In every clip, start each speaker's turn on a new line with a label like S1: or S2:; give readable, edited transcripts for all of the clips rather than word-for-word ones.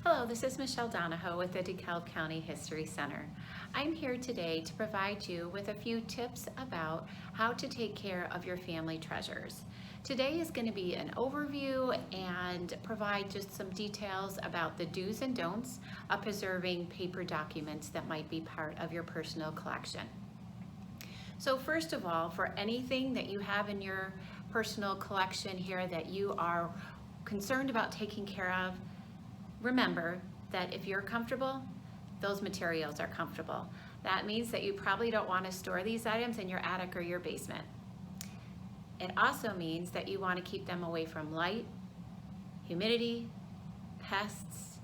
S1: Hello, this is Michelle Donahoe with the DeKalb County History Center. I'm here today to provide you with a few tips about how to take care of your family treasures. Today is going to be an overview and provide just some details about the do's and don'ts of preserving paper documents that might be part of your personal collection. So first of all, for anything that you have in your personal collection here that you are concerned about taking care of, remember that if you're comfortable, those materials are comfortable. That means that you probably don't want to store these items in your attic or your basement. It also means that you want to keep them away from light, humidity, pests.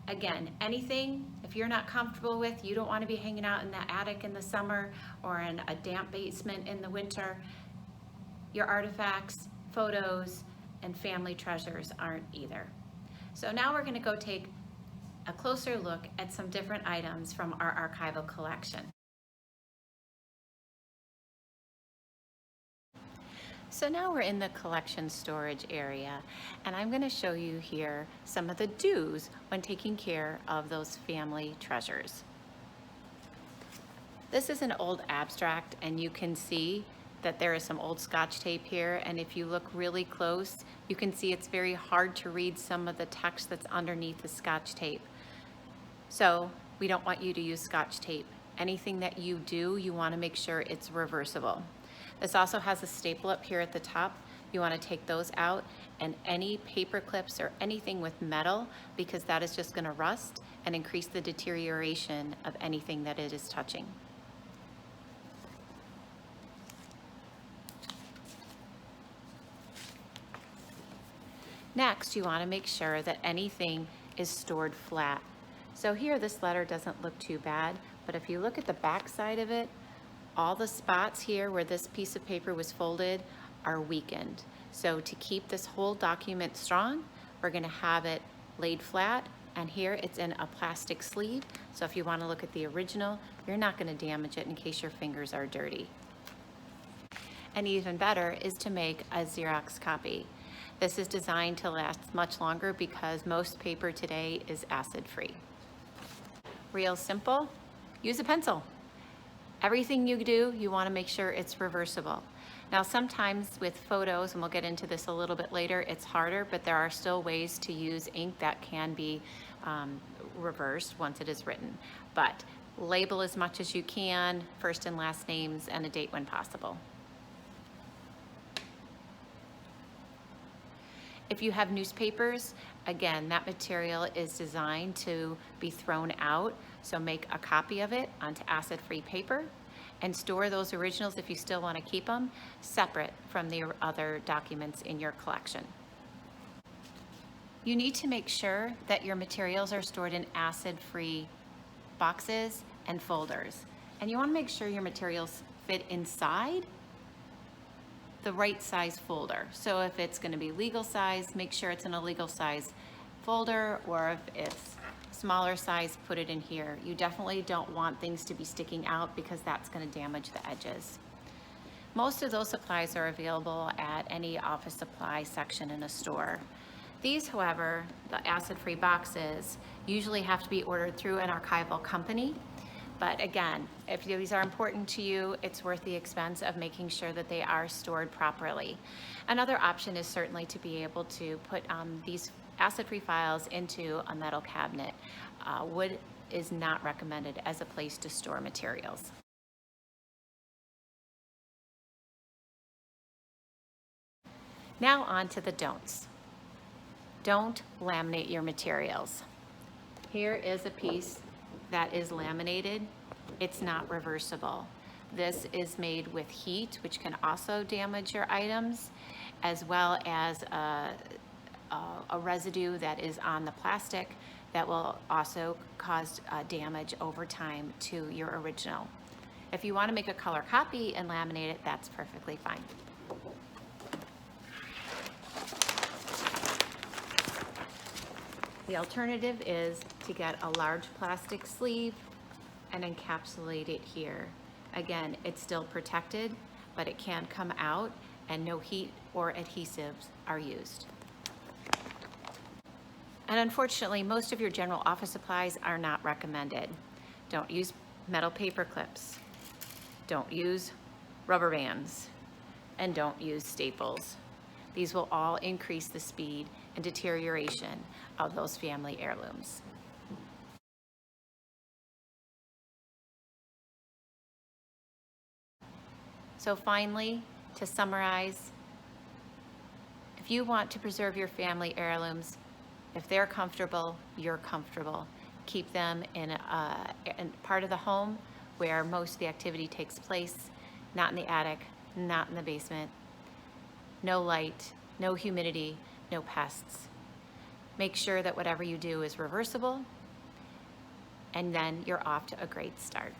S1: Again, anything, if you're not comfortable with, you don't want to be hanging out in the attic in the summer or in a damp basement in the winter, your artifacts, photos, and family treasures aren't either. So now we're going to go take a closer look at some different items from our archival collection. So now we're in the collection storage area, and I'm going to show you here some of the do's when taking care of those family treasures. This is an old abstract, and you can see that there is some old Scotch tape here, and if you look really close, you can see it's very hard to read some of the text that's underneath the Scotch tape. So we don't want you to use Scotch tape. Anything that you do, you want to make sure it's reversible. This also has a staple up here at the top. You want to take those out, and any paper clips or anything with metal, because that is just going to rust and increase the deterioration of anything that it is touching. Next, you want to make sure that anything is stored flat. So here, this letter doesn't look too bad, but if you look at the back side of it, all the spots here where this piece of paper was folded are weakened. So to keep this whole document strong, we're going to have it laid flat, and here it's in a plastic sleeve. So if you want to look at the original, you're not going to damage it in case your fingers are dirty. And even better is to make a Xerox copy. This is designed to last much longer because most paper today is acid-free. Real simple, use a pencil. Everything you do, you want to make sure it's reversible. Now sometimes with photos, and we'll get into this a little bit later, it's harder, but there are still ways to use ink that can be reversed once it is written. But label as much as you can, first and last names, and a date when possible. If you have newspapers, again, that material is designed to be thrown out, so make a copy of it onto acid-free paper and store those originals, if you still want to keep them, separate from the other documents in your collection. You need to make sure that your materials are stored in acid-free boxes and folders. And you want to make sure your materials fit inside the right size folder. So if it's going to be legal size, make sure it's in a legal size folder, or if it's smaller size, put it in here. You definitely don't want things to be sticking out because that's going to damage the edges. Most of those supplies are available at any office supply section in a store. These, however, the acid-free boxes, usually have to be ordered through an archival company. But again, if these are important to you, it's worth the expense of making sure that they are stored properly. Another option is certainly to be able to put these acid-free files into a metal cabinet. Wood is not recommended as a place to store materials. Now on to the don'ts. Don't laminate your materials. Here is a piece that is laminated. It's not reversible. This is made with heat, which can also damage your items, as well as a residue that is on the plastic that will also cause damage over time to your original. If you want to make a color copy and laminate it, that's perfectly fine. The alternative is to get a large plastic sleeve and encapsulate it here. Again, it's still protected, but it can come out, and no heat or adhesives are used. And unfortunately, most of your general office supplies are not recommended. Don't use metal paper clips. Don't use rubber bands. And don't use staples. These will all increase the speed and deterioration of those family heirlooms. So finally, to summarize, if you want to preserve your family heirlooms, if they're comfortable, you're comfortable. Keep them in part of the home where most of the activity takes place, not in the attic, not in the basement. No light, no humidity, no pests. Make sure that whatever you do is reversible, and then you're off to a great start.